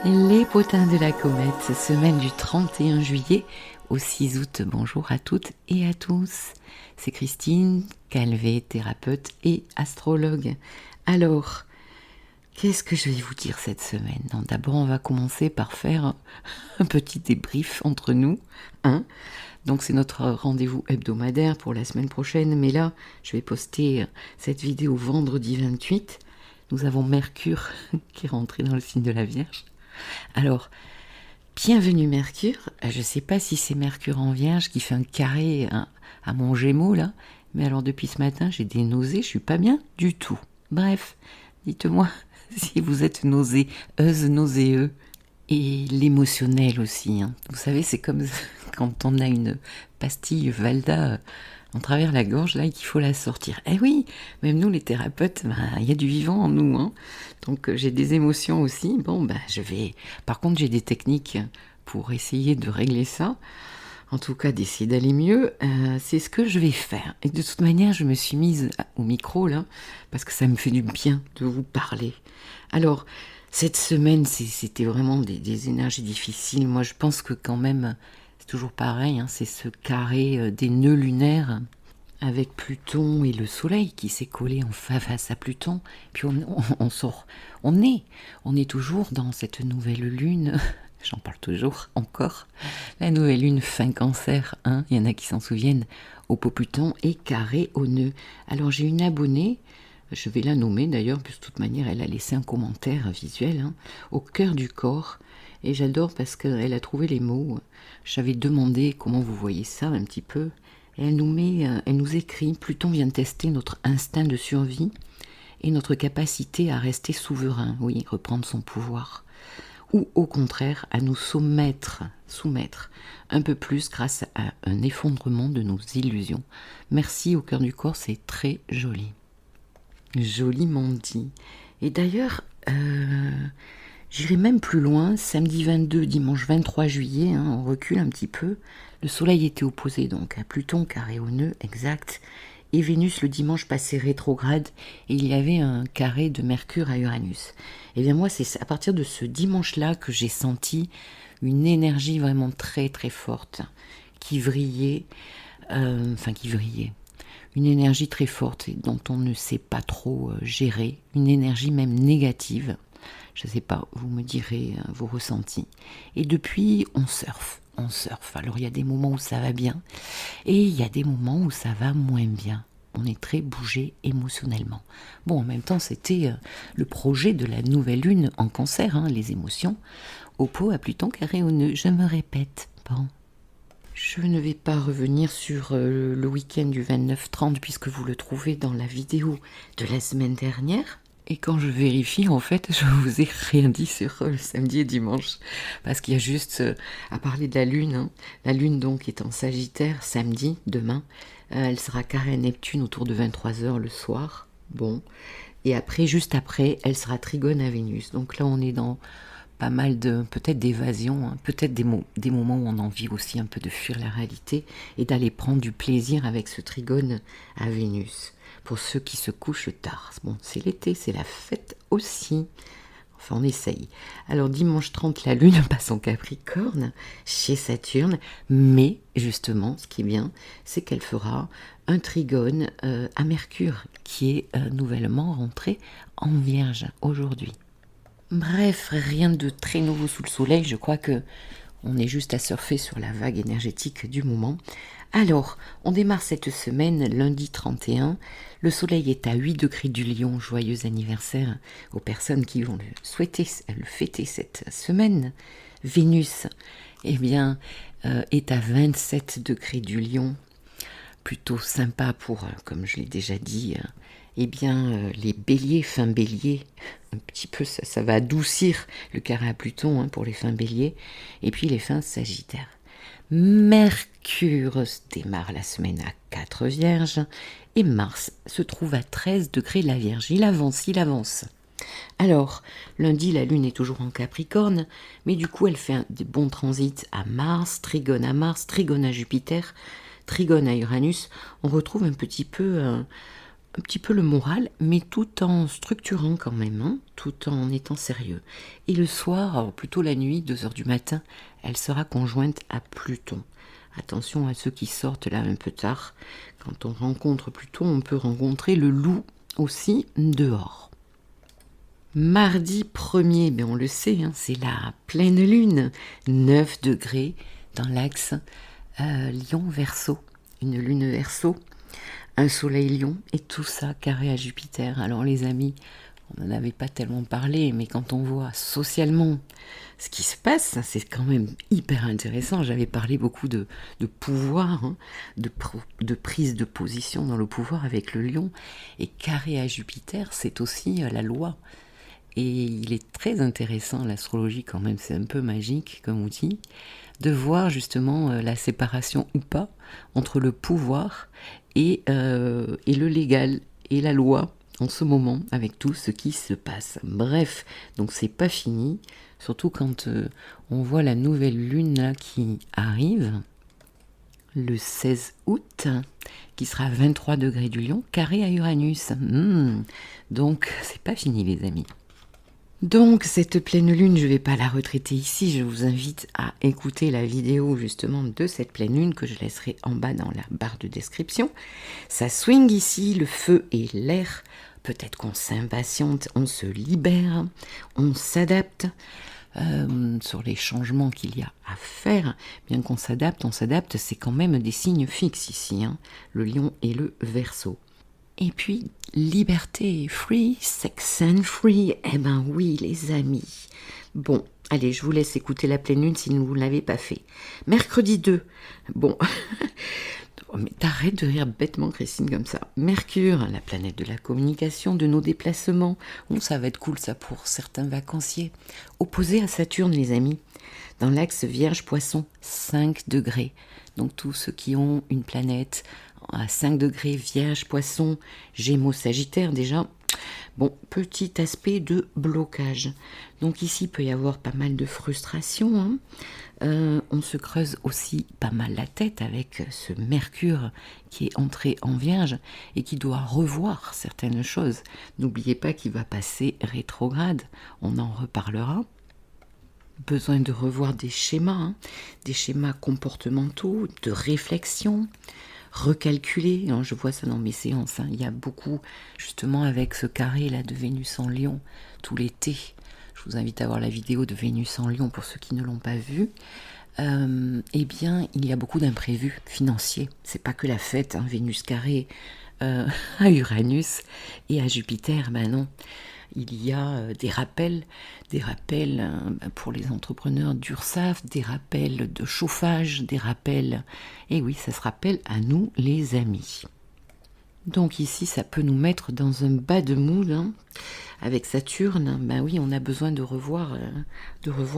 Les potins de la comète, semaine du 31 juillet au 6 août. Bonjour à toutes et à tous. C'est Christine Calvé, thérapeute et astrologue. Alors, qu'est-ce que je vais vous dire cette semaine? D'abord, on va commencer par faire un petit débrief entre nous. Donc, c'est notre rendez-vous hebdomadaire pour la semaine prochaine. Mais là, je vais poster cette vidéo vendredi 28. Nous avons Mercure qui est rentré dans le signe de la Vierge. Alors, bienvenue Mercure. Je ne sais pas si c'est Mercure en Vierge qui fait un carré à mon Gémeaux là, mais alors depuis ce matin, j'ai des nausées, je suis pas bien du tout. Bref, dites-moi si vous êtes nauséeux. Et l'émotionnel aussi. Vous savez, c'est comme quand on a une pastille Valda en travers la gorge là et qu'il faut la sortir. Eh oui, même nous les thérapeutes, il y a du vivant en nous. Donc j'ai des émotions aussi. Par contre, j'ai des techniques pour essayer de régler ça. En tout cas, d'essayer d'aller mieux. C'est ce que je vais faire. Et de toute manière, je me suis mise au micro là parce que ça me fait du bien de vous parler. Alors, cette semaine, c'était vraiment des énergies difficiles. Moi, je pense que quand même, c'est toujours pareil, c'est ce carré des nœuds lunaires avec Pluton et le Soleil qui s'est collé en face à Pluton. Puis on sort, on est toujours dans cette nouvelle lune. J'en parle toujours, encore. La nouvelle lune fin Cancer, il y en a qui s'en souviennent, au pot Pluton et carré au nœud. Alors j'ai une abonnée, je vais la nommer d'ailleurs, puisque de toute manière elle a laissé un commentaire visuel, au cœur du corps. Et j'adore parce qu'elle a trouvé les mots. J'avais demandé comment vous voyez ça un petit peu. Et elle nous écrit: Pluton vient tester notre instinct de survie et notre capacité à rester souverain, oui, reprendre son pouvoir. Ou au contraire à nous soumettre un peu plus grâce à un effondrement de nos illusions. Merci au cœur du corps, c'est très joli. Joliment dit. Et d'ailleurs, j'irai même plus loin, samedi 22, dimanche 23 juillet, on recule un petit peu, le soleil était opposé donc à Pluton carré au nœud, exact, et Vénus le dimanche passait rétrograde, et il y avait un carré de Mercure à Uranus. Et bien moi, c'est à partir de ce dimanche-là que j'ai senti une énergie vraiment très très forte, qui vrillait, une énergie très forte et dont on ne sait pas trop gérer, une énergie même négative. Je ne sais pas, vous me direz vos ressentis. Et depuis, on surfe. Alors il y a des moments où ça va bien et il y a des moments où ça va moins bien. On est très bougé émotionnellement. Bon, en même temps, c'était le projet de la nouvelle lune en Cancer, les émotions. Oppo à Pluton carré au nœud, je me répète. Bon. Je ne vais pas revenir sur le week-end du 29-30 puisque vous le trouvez dans la vidéo de la semaine dernière. Et quand je vérifie, en fait, je vous ai rien dit sur le samedi et dimanche. Parce qu'il y a juste à parler de la Lune. La Lune, donc, est en Sagittaire samedi, demain. Elle sera carrée à Neptune autour de 23h le soir. Bon. Et après, juste après, elle sera trigone à Vénus. Donc là, on est dans pas mal de, peut-être d'évasion, peut-être des moments où on a envie aussi un peu de fuir la réalité et d'aller prendre du plaisir avec ce trigone à Vénus. Pour ceux qui se couchent tard. Bon, c'est l'été, c'est la fête aussi. Enfin, on essaye. Alors, dimanche 30, la Lune passe en Capricorne, chez Saturne. Mais, justement, ce qui est bien, c'est qu'elle fera un trigone à Mercure, qui est nouvellement rentré en Vierge aujourd'hui. Bref, rien de très nouveau sous le soleil. Je crois que on est juste à surfer sur la vague énergétique du moment. Alors, on démarre cette semaine, lundi 31. Le soleil est à 8 degrés du Lion. Joyeux anniversaire aux personnes qui vont le fêter cette semaine. Vénus, est à 27 degrés du Lion. Plutôt sympa pour, comme je l'ai déjà dit, les béliers, fin bélier, un petit peu ça va adoucir le carré à Pluton pour les fins béliers, et puis les fins sagittaires. Mercure démarre la semaine à 4 vierges, et Mars se trouve à 13 degrés la Vierge. Il avance. Alors, lundi, la Lune est toujours en Capricorne, mais du coup, elle fait des bons transits à Mars, trigone à Jupiter, trigone à Uranus. On retrouve un petit peu un petit peu le moral, mais tout en structurant quand même, hein, tout en étant sérieux. Et le soir, alors plutôt la nuit, 2 heures du matin, elle sera conjointe à Pluton. Attention à ceux qui sortent là un peu tard. Quand on rencontre Pluton, on peut rencontrer le loup aussi dehors. Mardi 1er, on le sait, hein, c'est la pleine lune, 9 degrés dans l'axe Lion-Verseau, une lune Verseau, un soleil Lion et tout ça carré à Jupiter. Alors les amis, on n'en avait pas tellement parlé, mais quand on voit socialement ce qui se passe, c'est quand même hyper intéressant. J'avais parlé beaucoup de pouvoir, hein, de prise de position dans le pouvoir avec le Lion, et carré à Jupiter, c'est aussi la loi. Et il est très intéressant, l'astrologie quand même, c'est un peu magique comme outil, de voir justement la séparation ou pas entre le pouvoir et le légal et la loi en ce moment, avec tout ce qui se passe. Bref, donc c'est pas fini, surtout quand on voit la nouvelle lune là qui arrive, le 16 août, qui sera à 23 degrés du Lion, carré à Uranus. Donc c'est pas fini les amis. Donc cette pleine lune, je ne vais pas la retraiter ici, je vous invite à écouter la vidéo justement de cette pleine lune que je laisserai en bas dans la barre de description. Ça swing ici, le feu et l'air, peut-être qu'on s'impatiente, on se libère, on s'adapte sur les changements qu'il y a à faire. Bien qu'on s'adapte, c'est quand même des signes fixes ici, hein, le Lion et le Verseau. Et puis, liberté, free, sex and free. Eh ben oui, les amis. Bon, allez, je vous laisse écouter la pleine lune si vous ne l'avez pas fait. Mercredi 2. Bon, mais t'arrêtes de rire bêtement, Christine, comme ça. Mercure, la planète de la communication, de nos déplacements. Oh, ça va être cool, ça, pour certains vacanciers. Opposé à Saturne, les amis. Dans l'axe Vierge-Poisson, 5 degrés. Donc, tous ceux qui ont une planète à 5 degrés, Vierge, Poisson, Gémeaux, Sagittaire déjà. Bon, petit aspect de blocage. Donc ici, il peut y avoir pas mal de frustration. Hein. On se creuse aussi pas mal la tête avec ce Mercure qui est entré en Vierge et qui doit revoir certaines choses. N'oubliez pas qu'il va passer rétrograde. On en reparlera. Besoin de revoir des schémas comportementaux, de réflexion, recalculer, hein, je vois ça dans mes séances, hein, il y a beaucoup justement avec ce carré là de Vénus en Lion tout l'été. Je vous invite à voir la vidéo de Vénus en Lion pour ceux qui ne l'ont pas vue. Eh bien, il y a beaucoup d'imprévus financiers. C'est pas que la fête, hein, Vénus carré à Uranus et à Jupiter, ben non. Il y a des rappels pour les entrepreneurs d'URSSAF, des rappels de chauffage, des rappels... Et oui, ça se rappelle à nous les amis. Donc ici, ça peut nous mettre dans un bas de mood, hein. Avec Saturne, ben oui, on a besoin de revoir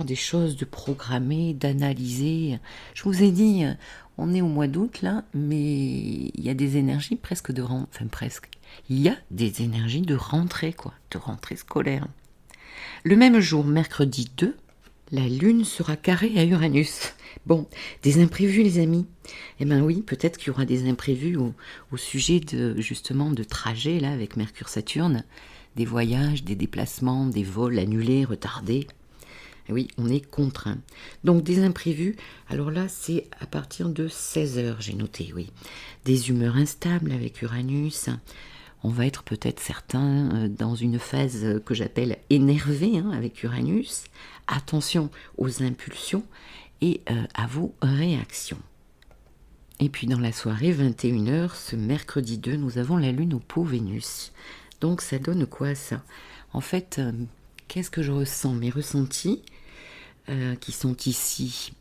des choses, de programmer, d'analyser. Je vous ai dit, on est au mois d'août là, mais il y a des énergies presque de rentrée, enfin presque. Il y a des énergies de rentrée, quoi, de rentrée scolaire. Le même jour, mercredi 2, la Lune sera carrée à Uranus. Bon, des imprévus les amis. Eh ben oui, peut-être qu'il y aura des imprévus au sujet justement de trajets là avec Mercure-Saturne, des voyages, des déplacements, des vols annulés, retardés. Oui, on est contraint. Donc des imprévus, alors là c'est à partir de 16h, j'ai noté, oui. Des humeurs instables avec Uranus. On va être peut-être certains dans une phase que j'appelle énervée, hein, avec Uranus. Attention aux impulsions et à vos réactions. Et puis dans la soirée, 21h, ce mercredi 2, nous avons la Lune au pot Vénus. Donc ça donne quoi ça? En fait, qu'est-ce que je ressens? Mes ressentis qui sont ici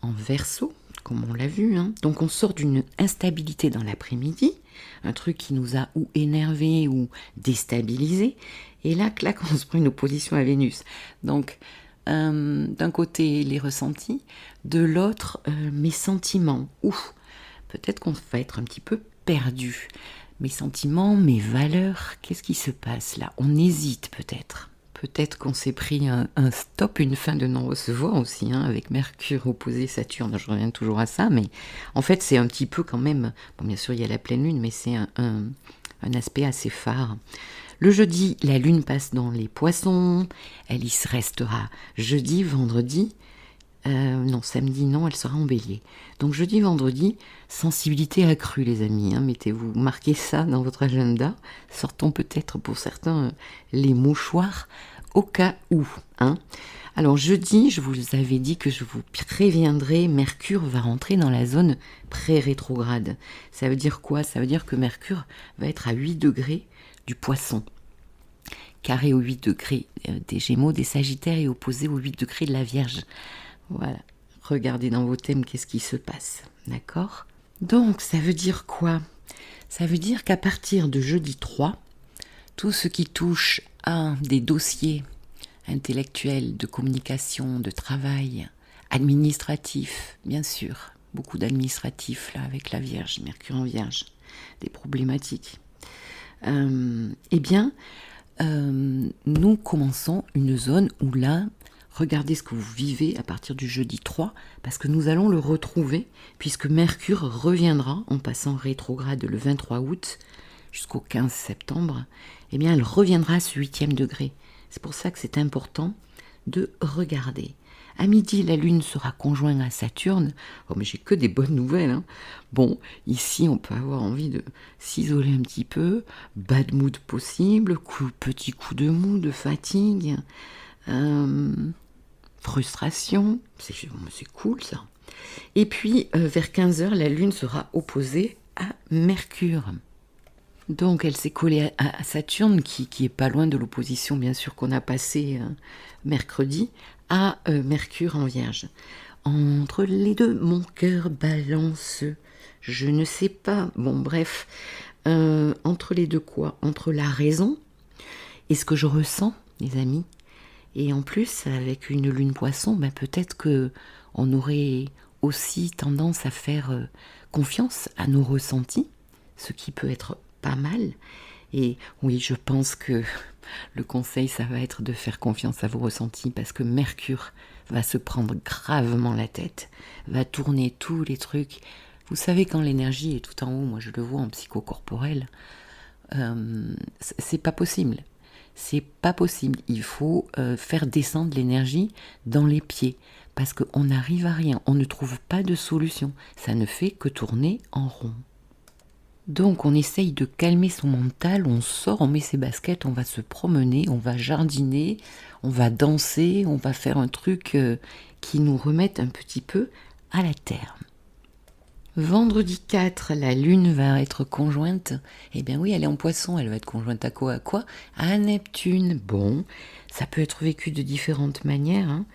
en Verseau, comme on l'a vu. Hein. Donc on sort d'une instabilité dans l'après-midi, un truc qui nous a ou énervé ou déstabilisé. Et là, clac, on se prend une opposition à Vénus. Donc d'un côté les ressentis, de l'autre mes sentiments. Ouf, peut-être qu'on va être un petit peu perdu. Mes sentiments, mes valeurs, qu'est-ce qui se passe là? On hésite peut-être. Peut-être qu'on s'est pris un stop, une fin de non-recevoir aussi, hein, avec Mercure opposé Saturne. Je reviens toujours à ça, mais en fait c'est un petit peu quand même... Bon, bien sûr il y a la pleine lune, mais c'est un un aspect assez phare. Le jeudi, la lune passe dans les poissons, elle y restera jeudi, vendredi, non, samedi, non, elle sera en bélier. Donc jeudi, vendredi, sensibilité accrue les amis, hein, mettez-vous, marquez ça dans votre agenda, sortons peut-être pour certains les mouchoirs au cas où. Hein. Alors jeudi, je vous avais dit que je vous préviendrai, Mercure va rentrer dans la zone pré-rétrograde. Ça veut dire quoi? Ça veut dire que Mercure va être à 8 degrés du Poisson, carré aux 8 degrés des Gémeaux, des Sagittaires et opposé aux 8 degrés de la Vierge. Voilà, regardez dans vos thèmes qu'est-ce qui se passe, d'accord? Donc, ça veut dire quoi? Ça veut dire qu'à partir de jeudi 3, tout ce qui touche à des dossiers intellectuels, de communication, de travail, administratif, bien sûr, beaucoup d'administratifs là avec la Vierge, Mercure en Vierge, des problématiques. Eh bien, nous commençons une zone où là, regardez ce que vous vivez à partir du jeudi 3, parce que nous allons le retrouver, puisque Mercure reviendra en passant rétrograde le 23 août jusqu'au 15 septembre, eh bien elle reviendra à ce 8e degré. C'est pour ça que c'est important de regarder. À midi, la Lune sera conjointe à Saturne. Oh, mais j'ai que des bonnes nouvelles. Hein. Bon, ici, on peut avoir envie de s'isoler un petit peu. Bad mood possible, petit coup de mou, de fatigue. Frustration, c'est cool ça. Et puis vers 15h, la Lune sera opposée à Mercure. Donc elle s'est collée à Saturne, qui est pas loin de l'opposition bien sûr qu'on a passée mercredi, à Mercure en Vierge. Entre les deux, mon cœur balance, je ne sais pas, bon bref, entre les deux quoi? Entre la raison et ce que je ressens, les amis. Et en plus, avec une lune poisson, ben peut-être qu'on aurait aussi tendance à faire confiance à nos ressentis, ce qui peut être pas mal. Et oui, je pense que le conseil, ça va être de faire confiance à vos ressentis, parce que Mercure va se prendre gravement la tête, va tourner tous les trucs. Vous savez, quand l'énergie est tout en haut, moi je le vois en psychocorporel, c'est pas possible. C'est pas possible. Il faut faire descendre l'énergie dans les pieds parce qu'on n'arrive à rien. On ne trouve pas de solution. Ça ne fait que tourner en rond. Donc on essaye de calmer son mental. On sort, on met ses baskets, on va se promener, on va jardiner, on va danser, on va faire un truc qui nous remette un petit peu à la terre. Vendredi 4, la Lune va être conjointe. Eh bien oui, elle est en Poisson, elle va être conjointe à quoi? À Neptune. Bon, ça peut être vécu de différentes manières. Hein.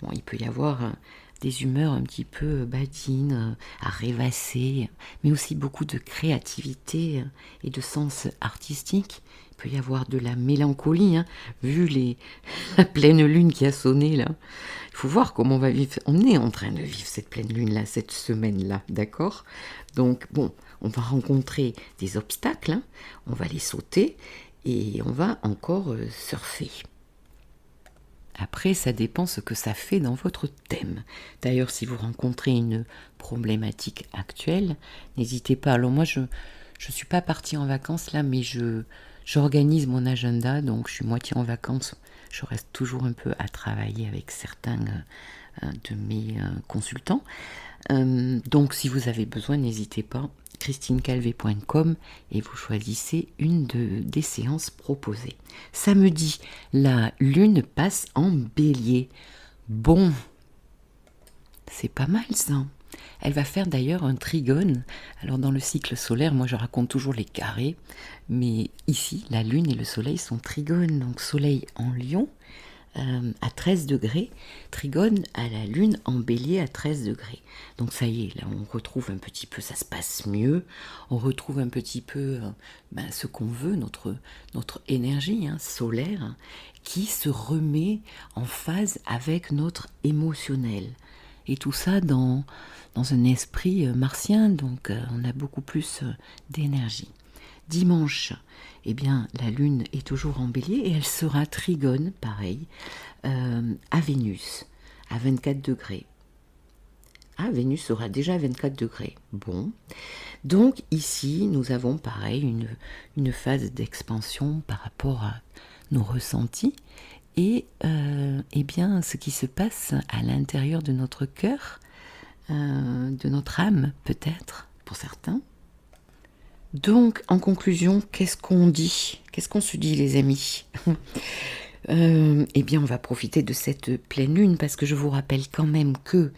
Bon, il peut y avoir des humeurs un petit peu badines, à rêvasser, mais aussi beaucoup de créativité et de sens artistique. Il peut y avoir de la mélancolie, hein, vu la pleine lune qui a sonné là. Il faut voir comment on va vivre. On est en train de vivre cette pleine lune là, cette semaine là, d'accord? Donc bon, on va rencontrer des obstacles, hein, on va les sauter et on va encore surfer. Après, ça dépend ce que ça fait dans votre thème. D'ailleurs, si vous rencontrez une problématique actuelle, n'hésitez pas. Alors moi, je suis pas partie en vacances là, mais j'organise mon agenda, donc je suis moitié en vacances. Je reste toujours un peu à travailler avec certains de mes consultants. Donc, si vous avez besoin, n'hésitez pas. christinecalvé.com et vous choisissez une des séances proposées. Samedi, la Lune passe en Bélier. Bon, c'est pas mal ça. Elle va faire d'ailleurs un trigone. Alors dans le cycle solaire, moi je raconte toujours les carrés, mais ici, la Lune et le Soleil sont trigones. Donc Soleil en Lion à 13 degrés, trigone à la Lune en Bélier à 13 degrés. Donc ça y est, là on retrouve un petit peu, ça se passe mieux, on retrouve un petit peu ce qu'on veut, notre énergie solaire, qui se remet en phase avec notre émotionnel. Et tout ça dans un esprit martien, donc on a beaucoup plus d'énergie. Dimanche, eh bien, la Lune est toujours en Bélier et elle sera trigone, pareil, à Vénus, à 24 degrés. Ah, Vénus sera déjà à 24 degrés. Bon. Donc ici, nous avons pareil une phase d'expansion par rapport à nos ressentis et eh bien ce qui se passe à l'intérieur de notre cœur, de notre âme peut-être pour certains. Donc en conclusion, qu'est-ce qu'on dit? Qu'est-ce qu'on se dit les amis? Eh bien on va profiter de cette pleine lune parce que je vous rappelle quand même que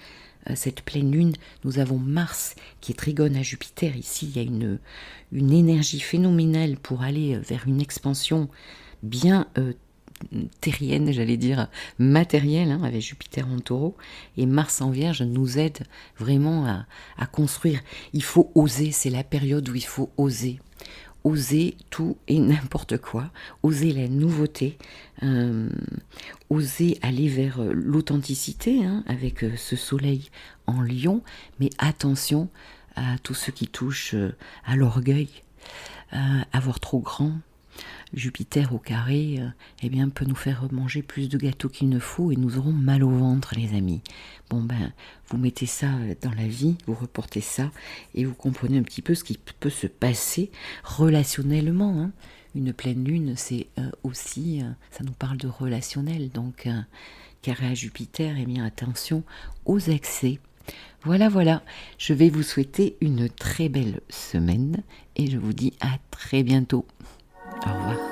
cette pleine lune, nous avons Mars qui est trigone à Jupiter. Ici, il y a une énergie phénoménale pour aller vers une expansion bien terrienne, j'allais dire matérielle, avec Jupiter en taureau. Et Mars en Vierge nous aide vraiment à construire. Il faut oser, c'est la période où il faut oser. Oser tout et n'importe quoi, oser la nouveauté, oser aller vers l'authenticité avec ce soleil en Lion, mais attention à tout ce qui touche à l'orgueil, avoir trop grand. Jupiter au carré eh bien, peut nous faire manger plus de gâteaux qu'il ne faut et nous aurons mal au ventre les amis. Bon ben, vous mettez ça dans la vie, vous reportez ça et vous comprenez un petit peu ce qui peut se passer relationnellement. Une pleine lune, c'est aussi, ça nous parle de relationnel, donc carré à Jupiter, eh bien attention aux excès. Voilà, je vais vous souhaiter une très belle semaine et je vous dis à très bientôt. Au revoir.